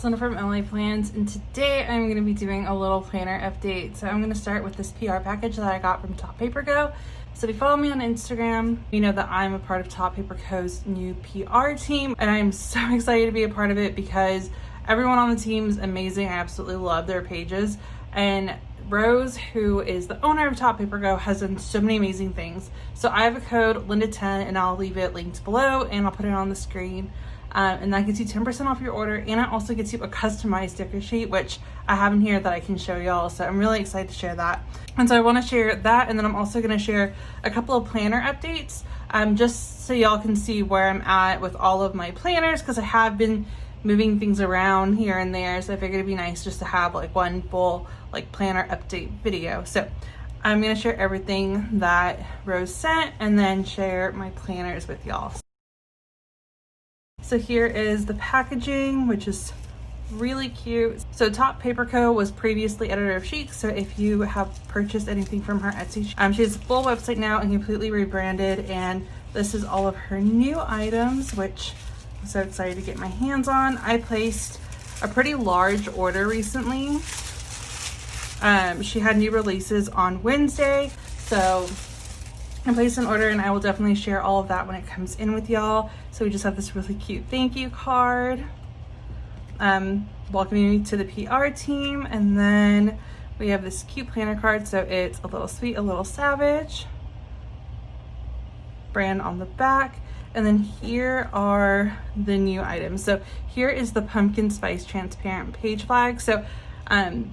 it's Luna from LA Plans, and today I'm going to be doing a little planner update. So I'm going to start with this PR package that I got from Top Paper Co. So if you follow me on Instagram, you know that I'm a part of Top Paper Co.'s new PR team, and I'm so excited to be a part of it because everyone on the team is amazing. I absolutely love their pages, and Rose, who is the owner of Top Paper Co., has done so many amazing things. So I have a code, Linda10, and I'll leave it linked below, and I'll put it on the screen. And that gets you 10% off your order, and it also gets you a customized sticker sheet, which I have in here that I can show y'all. So I'm really excited to share that. And so I want to share that, and then I'm also going to share a couple of planner updates, just so y'all can see where I'm at with all of my planners, because I have been moving things around here and there. So I figured it'd be nice just to have like one full like planner update video. So I'm going to share everything that Rose sent and then share my planners with y'all. So here is the packaging, which is really cute. So Top Paper Co. was previously editor of Chic, so if you have purchased anything from her Etsy, she has a full website now and completely rebranded, and this is all of her new items, which I'm so excited to get my hands on. I placed a pretty large order recently. She had new releases on Wednesday, so I placed an order, and I will definitely share all of that when it comes in with y'all. So we just have this really cute thank you card, welcoming me to the PR team, and then we have this cute planner card. So it's a little sweet, a little savage, brand on the back, and then here are the new items. So here is the pumpkin spice transparent page flag. So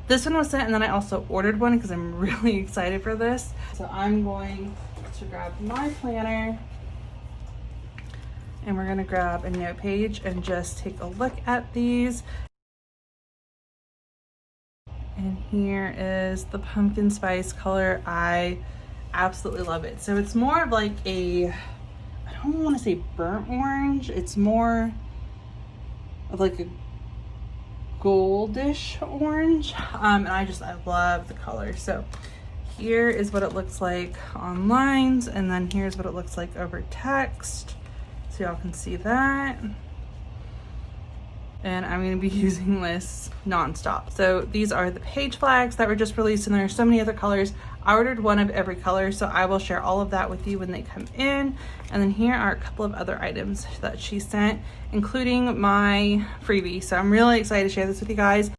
this one was sent, and then I also ordered one because I'm really excited for this. So I'm going to grab my planner, and we're going to grab a note page and just take a look at these. And here is the pumpkin spice color. I absolutely love it. So it's more of like a, I don't want to say burnt orange, it's more of like a goldish orange, and I love the color. So here is what it looks like on lines, and then here's what it looks like over text, so y'all can see that. And I'm going to be using this nonstop. So these are the page flags that were just released, and there are so many other colors. I ordered one of every color, so I will share all of that with you when they come in. And then here are a couple of other items that she sent, including my freebie. So I'm really excited to share this with you guys.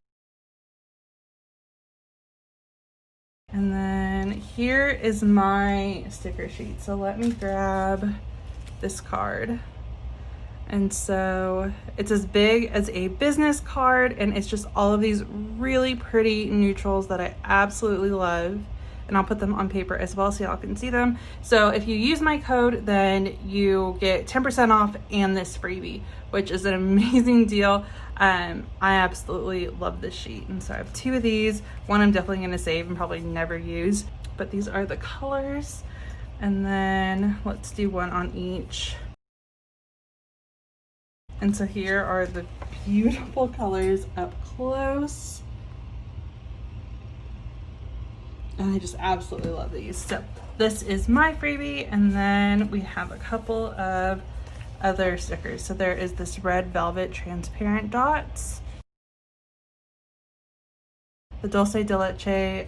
And then here is my sticker sheet. So let me grab this card. And so it's as big as a business card, and it's just all of these really pretty neutrals that I absolutely love. And I'll put them on paper as well so y'all can see them. So if you use my code, then you get 10% off and this freebie, which is an amazing deal. I absolutely love this sheet. And so I have two of these. One I'm definitely gonna save and probably never use, but these are the colors. And then let's do one on each. And so here are the beautiful colors up close. And I just absolutely love these. So this is my freebie, and then we have a couple of other stickers. So there is this red velvet transparent dots, the Dulce de Leche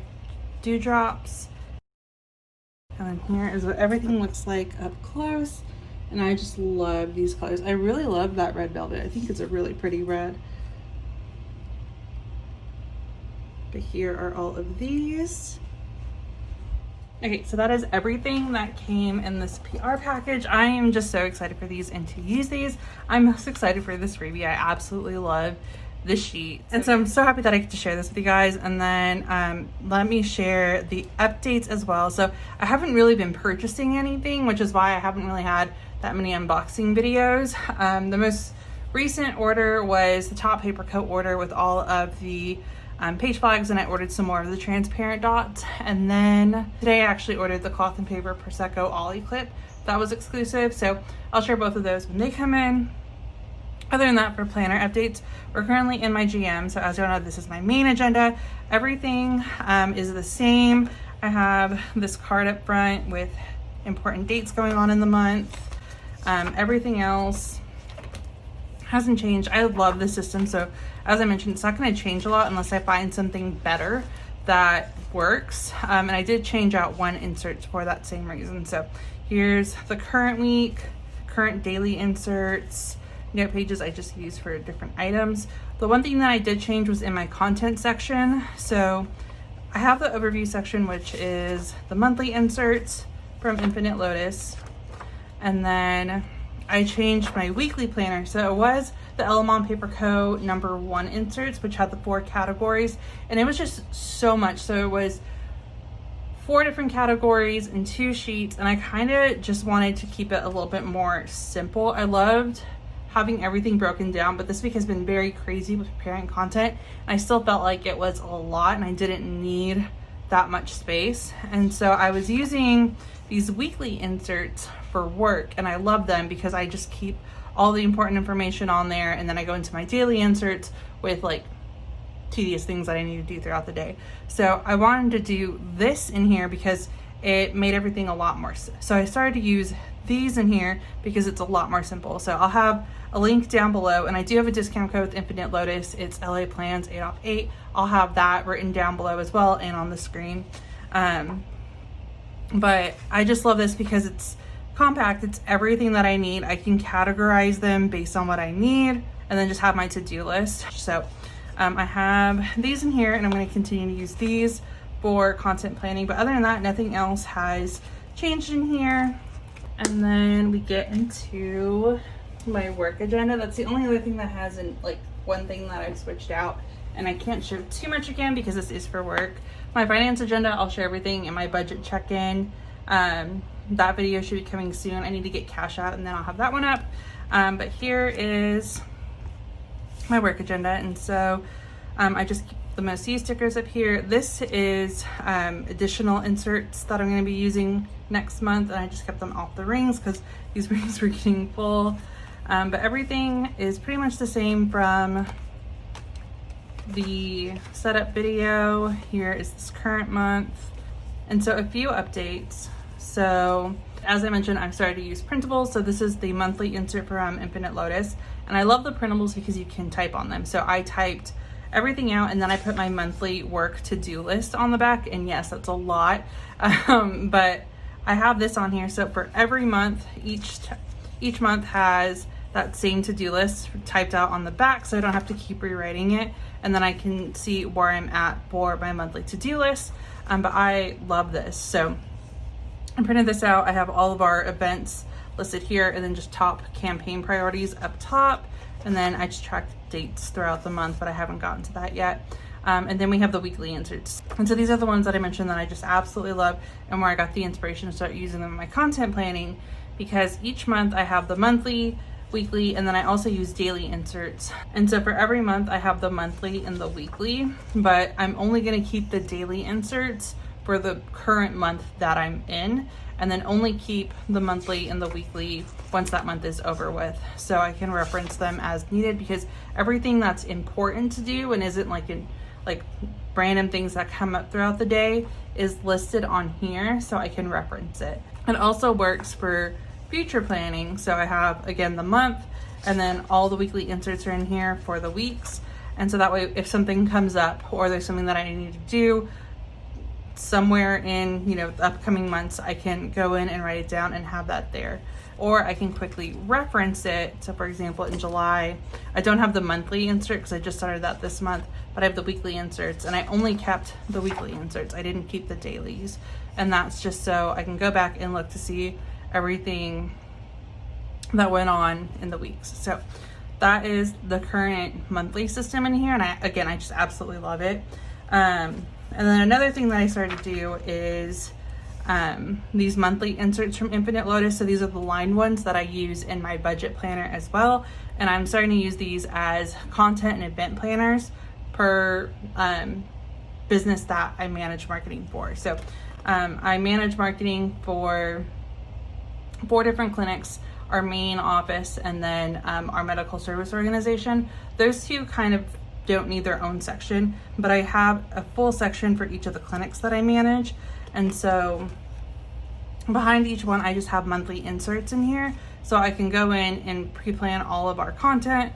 dewdrops, and then here is what everything looks like up close. And I just love these colors. I really love that red velvet. I think it's a really pretty red. But here are all of these. Okay, so that is everything that came in this PR package. I am just so excited for these and to use these. I'm most excited for this freebie. I absolutely love this sheet. And so I'm so happy that I get to share this with you guys. And then let me share the updates as well. So I haven't really been purchasing anything, which is why I haven't really had that many unboxing videos. The most recent order was the Top Paper Co. order with all of the page flags, and I ordered some more of the transparent dots. And then today I actually ordered the Cloth and Paper Prosecco Ollie clip. That was exclusive, so I'll share both of those when they come in. Other than that, for planner updates, we're currently in my GM, so as you know, this is my main agenda. Everything is the same. I have this card up front with important dates going on in the month. Everything else hasn't changed. I love the system. So as I mentioned, it's not going to change a lot unless I find something better that works. And I did change out one insert for that same reason. So here's the current week, current daily inserts, note pages I just use for different items. The one thing that I did change was in my content section. So I have the overview section, which is the monthly inserts from Infinite Lotus. And then I changed my weekly planner. So it was the Elamon Paper Co. #1 inserts, which had the 4 categories. And it was just so much. So it was 4 different categories and 2 sheets. And I kind of just wanted to keep it a little bit more simple. I loved having everything broken down, but this week has been very crazy with preparing content. And I still felt like it was a lot and I didn't need that much space. And so I was using these weekly inserts for work, and I love them because I just keep all the important information on there, and then I go into my daily inserts with like tedious things that I need to do throughout the day. So I wanted to do this in here because it made everything a lot more. So I started to use these in here because it's a lot more simple. So I'll have a link down below, and I do have a discount code with Infinite Lotus. It's LA Plans 8 off 8. I'll have that written down below as well and on the screen. But I just love this because it's compact. It's everything that I need. I can categorize them based on what I need and then just have my to-do list. So I have these in here, and I'm going to continue to use these for content planning. But other than that, nothing else has changed in here. And then we get into my work agenda. That's the only other thing that hasn't, like, one thing that I've switched out, and I can't share too much again because this is for work. My finance agenda, I'll share everything in my budget check-in. That video should be coming soon. I need to get cash out and then I'll have that one up. But here is my work agenda. And so I just keep the most used stickers up here. This is additional inserts that I'm going to be using next month. And I just kept them off the rings because these rings were getting full. But everything is pretty much the same from the setup video. Here is this current month. And so a few updates. So as I mentioned, I've started to use printables. So this is the monthly insert from Infinite Lotus. And I love the printables because you can type on them. So I typed everything out, and then I put my monthly work to-do list on the back. And yes, that's a lot. But I have this on here. So for every month, each month has that same to-do list typed out on the back, so I don't have to keep rewriting it. And then I can see where I'm at for my monthly to-do list. But I love this. So I printed this out. I have all of our events listed here, and then just top campaign priorities up top. And then I just tracked dates throughout the month, but I haven't gotten to that yet. And then we have the weekly inserts. And so these are the ones that I mentioned that I just absolutely love, and where I got the inspiration to start using them in my content planning, because each month I have the monthly, weekly, and then I also use daily inserts. And so for every month I have the monthly and the weekly, but I'm only going to keep the daily inserts for the current month that I'm in, and then only keep the monthly and the weekly once that month is over with, so I can reference them as needed, because everything that's important to do and isn't like random things that come up throughout the day is listed on here, so I can reference it. It also works for future planning. So I have, again, the month, and then all the weekly inserts are in here for the weeks. And so that way, if something comes up or there's something that I need to do somewhere in, the upcoming months, I can go in and write it down and have that there. Or I can quickly reference it. So for example, in July, I don't have the monthly insert because I just started that this month, but I have the weekly inserts, and I only kept the weekly inserts. I didn't keep the dailies. And that's just so I can go back and look to see everything that went on in the weeks. So that is the current monthly system in here, and I just absolutely love it. And then another thing that I started to do is these monthly inserts from Infinite Lotus. So these are the lined ones that I use in my budget planner as well, and I'm starting to use these as content and event planners per business that I manage marketing for. So I manage marketing for 4 different clinics, our main office, and then our medical service organization. Those 2 kind of don't need their own section, but I have a full section for each of the clinics that I manage. And so behind each one, I just have monthly inserts in here So I can go in and pre-plan all of our content,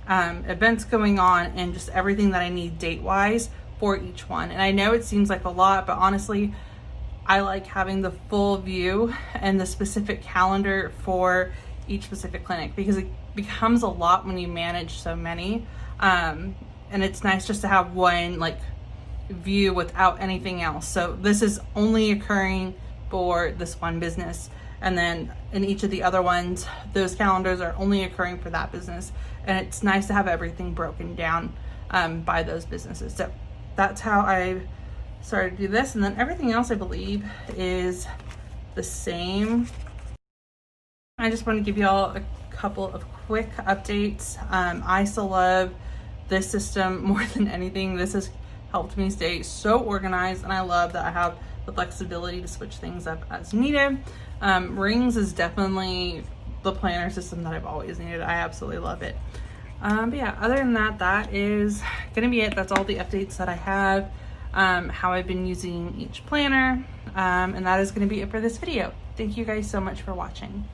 events going on, and just everything that I need date-wise for each one. And I know it seems like a lot, but honestly, I like having the full view and the specific calendar for each specific clinic, because it becomes a lot when you manage so many. And it's nice just to have one like view without anything else. So this is only occurring for this one business, and then in each of the other ones, those calendars are only occurring for that business. And it's nice to have everything broken down by those businesses. So that's how I started to do this. And then everything else I believe is the same. I just want to give y'all a couple of quick updates. I still love this system more than anything. This has helped me stay so organized, and I love that I have the flexibility to switch things up as needed. Rings is definitely the planner system that I've always needed. I absolutely love it. But yeah, other than that, that is gonna be it. That's all the updates that I have, how I've been using each planner, and that is gonna be it for this video. Thank you guys so much for watching.